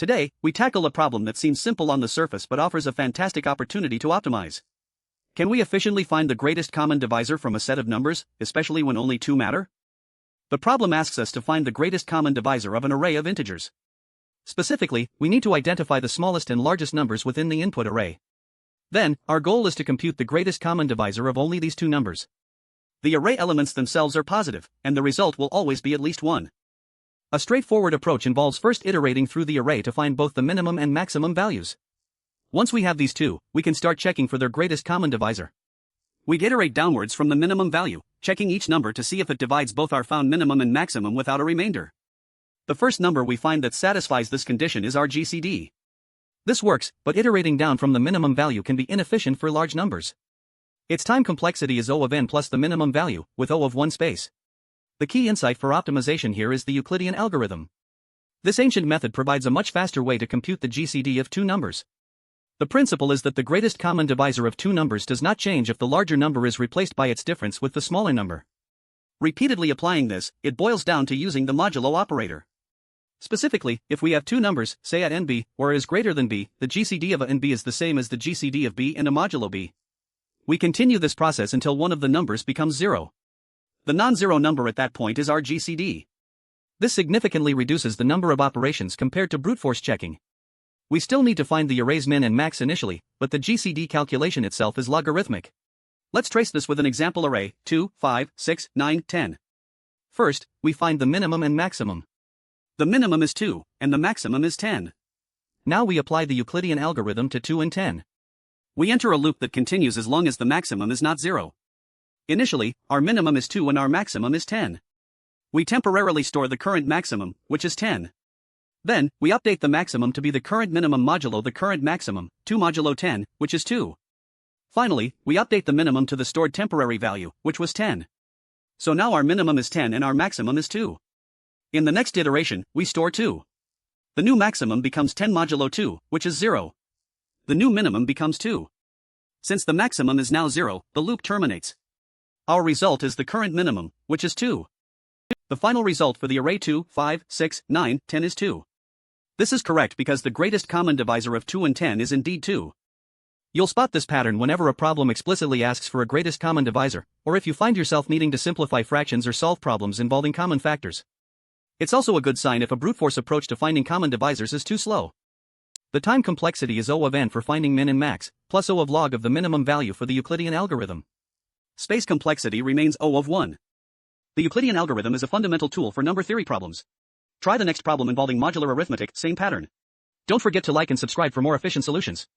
Today, we tackle a problem that seems simple on the surface but offers a fantastic opportunity to optimize. Can we efficiently find the greatest common divisor from a set of numbers, especially when only two matter? The problem asks us to find the greatest common divisor of an array of integers. Specifically, we need to identify the smallest and largest numbers within the input array. Then, our goal is to compute the greatest common divisor of only these two numbers. The array elements themselves are positive, and the result will always be at least 1. A straightforward approach involves first iterating through the array to find both the minimum and maximum values. Once we have these two, we can start checking for their greatest common divisor. We iterate downwards from the minimum value, checking each number to see if it divides both our found minimum and maximum without a remainder. The first number we find that satisfies this condition is our GCD. This works, but iterating down from the minimum value can be inefficient for large numbers. Its time complexity is O of n plus the minimum value, with O of 1 space. The key insight for optimization here is the Euclidean algorithm. This ancient method provides a much faster way to compute the GCD of two numbers. The principle is that the greatest common divisor of two numbers does not change if the larger number is replaced by its difference with the smaller number. Repeatedly applying this, it boils down to using the modulo operator. Specifically, if we have two numbers, say at nb, or is greater than b, the GCD of a nb is the same as the GCD of b and a modulo b. We continue this process until one of the numbers becomes 0. The non-zero number at that point is our GCD. This significantly reduces the number of operations compared to brute force checking. We still need to find the array's min and max initially, but the GCD calculation itself is logarithmic. Let's trace this with an example array, 2, 5, 6, 9, 10. First, we find the minimum and maximum. The minimum is 2, and the maximum is 10. Now we apply the Euclidean algorithm to 2 and 10. We enter a loop that continues as long as the maximum is not 0. Initially, our minimum is 2 and our maximum is 10. We temporarily store the current maximum, which is 10. Then, we update the maximum to be the current minimum modulo the current maximum, 2 modulo 10, which is 2. Finally, we update the minimum to the stored temporary value, which was 10. So now our minimum is 10 and our maximum is 2. In the next iteration, we store 2. The new maximum becomes 10 modulo 2, which is 0. The new minimum becomes 2. Since the maximum is now 0, the loop terminates. Our result is the current minimum, which is 2. The final result for the array 2, 5, 6, 9, 10 is 2. This is correct because the greatest common divisor of 2 and 10 is indeed 2. You'll spot this pattern whenever a problem explicitly asks for a greatest common divisor, or if you find yourself needing to simplify fractions or solve problems involving common factors. It's also a good sign if a brute force approach to finding common divisors is too slow. The time complexity is O of n for finding min and max, plus O of log of the minimum value for the Euclidean algorithm. Space complexity remains O of 1. The Euclidean algorithm is a fundamental tool for number theory problems. Try the next problem involving modular arithmetic, same pattern. Don't forget to like and subscribe for more efficient solutions.